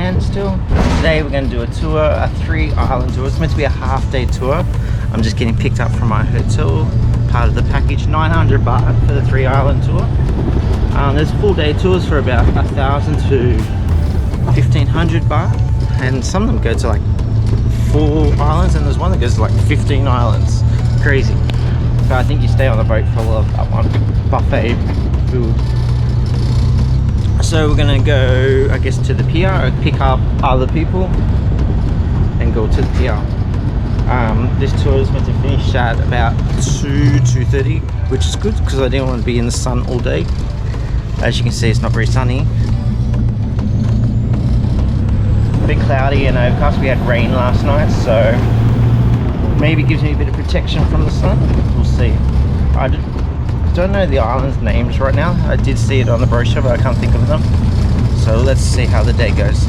Thailand still. Today we're going to do a tour, a 3-island tour. It's meant to be a half-day tour. I'm just getting picked up from my hotel, part of the package. 900 baht for the 3-island tour. There's full-day tours for about 1,000 to 1,500 baht, and some of them go to like 4 islands, and there's one that goes to like 15 islands. Crazy. But I think you stay on the boat for a lot of that one. Buffet food. So we're gonna go, I guess, to the pier, pick up other people and go to the pier. This tour is meant to finish at about 2:30, which is good because I didn't want to be in the sun all day. As you can see, it's not very sunny. A bit cloudy and overcast. We had rain last night, so maybe it gives me a bit of protection from the sun. We'll see. I don't know the islands' names right now. I did see it on the brochure, but I can't think of them. So let's see how the day goes.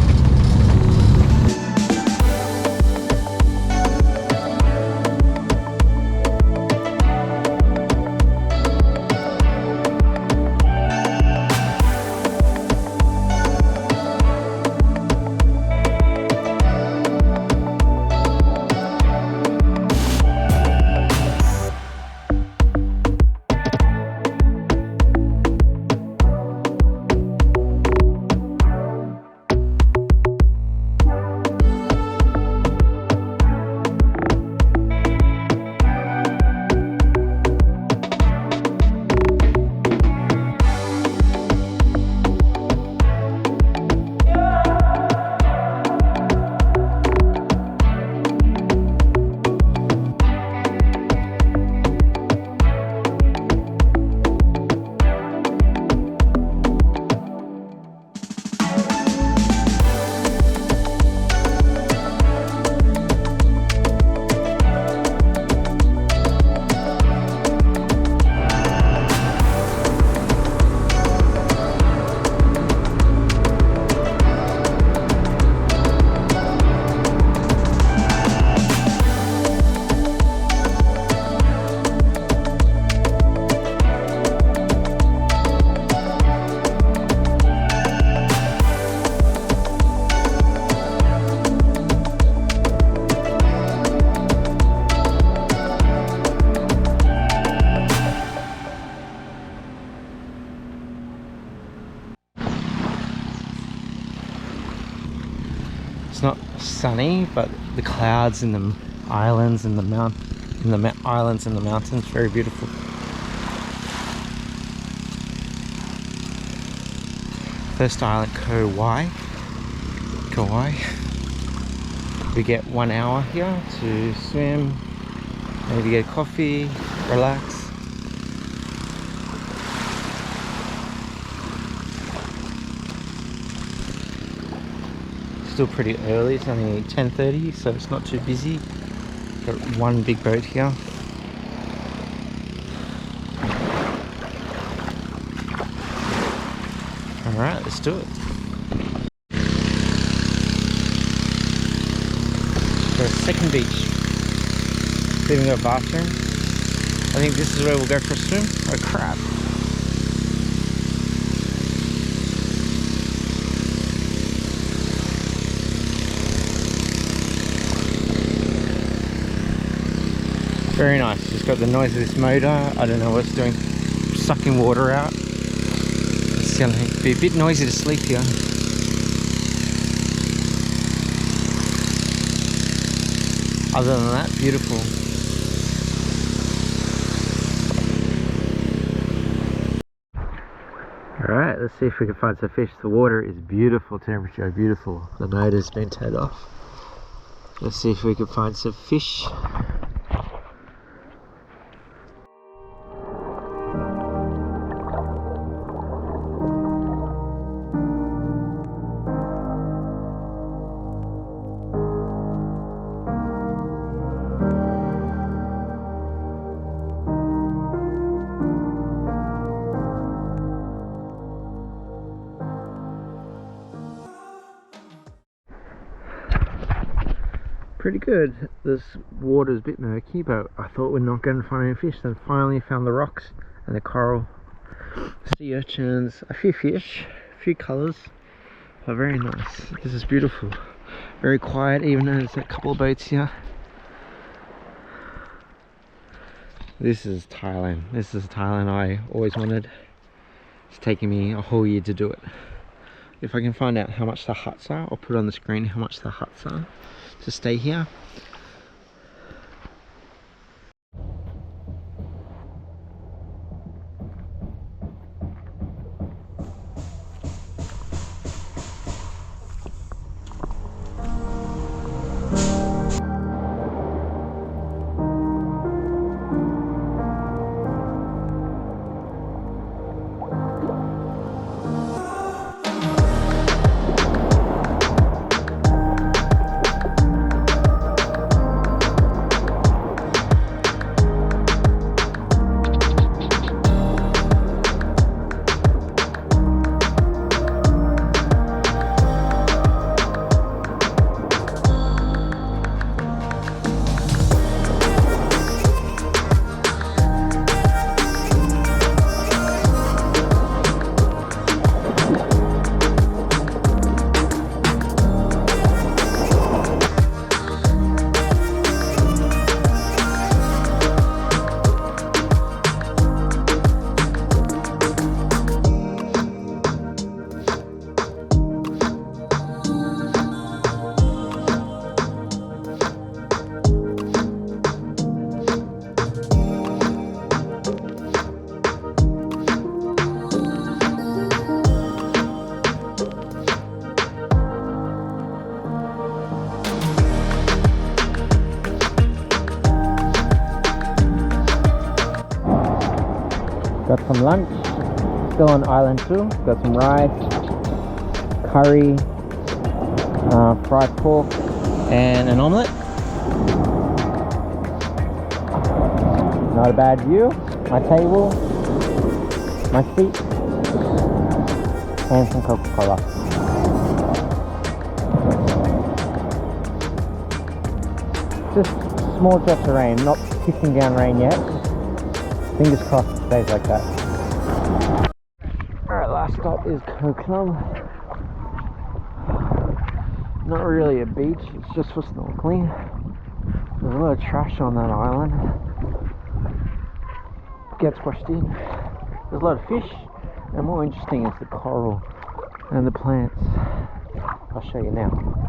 It's not sunny, but the clouds in the islands and the islands and the mountains, very beautiful. First island, Koh Chang. We get 1 hour here to swim, maybe get coffee, relax. Still pretty early, it's only 10:30, so it's not too busy. Got one big boat here. Alright, let's do it. For a second beach. Leaving a bathroom. I think this is where we'll go for a swim. Oh crap. Very nice. Just got the noise of this motor. I don't know what it's doing. Sucking water out. It's going to be a bit noisy to sleep here. Other than that, beautiful. Alright, let's see if we can find some fish. The water is beautiful temperature, beautiful. The motor's been turned off. Let's see if we can find some fish. Pretty good. This water's a bit murky, but I thought we're not going to find any fish. Then finally found the rocks and the coral, sea urchins, a few fish, a few colours. But very nice. This is beautiful. Very quiet, even though there's a couple of boats here. This is Thailand. This is Thailand I always wanted. It's taken me a whole year to do it. If I can find out how much the huts are, I'll put on the screen how much the huts are to stay here. Got some lunch, still on island 2. Got some rice, curry, fried pork, and an omelette. Not a bad view. My table, my seat, and some Coca-Cola. Just small drops of rain, not pissing down rain yet. Fingers crossed it stays like that. Alright, last stop is Koh Chang. Not really a beach, it's just for snorkeling. There's a lot of trash on that island. Gets washed in. There's a lot of fish, and more interesting is the coral and the plants. I'll show you now.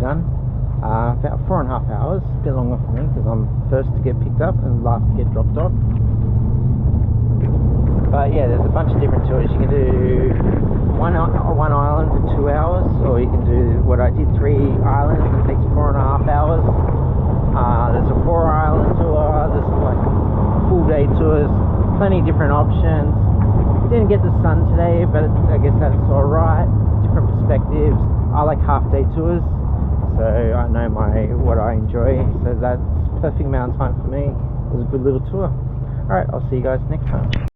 Done. About 4.5 hours, a bit longer for me because I'm first to get picked up and last to get dropped off. But yeah, there's a bunch of different tours. You can do one island for 2 hours, or you can do what I did, 3 islands. It takes 4.5 hours. There's a 4 island tour, plenty of different options. Didn't get the sun today, but I guess that's alright. Different perspectives. I like half-day tours, so I know what I enjoy, so that's perfect amount of time for me. It was a good little tour. Alright, I'll see you guys next time.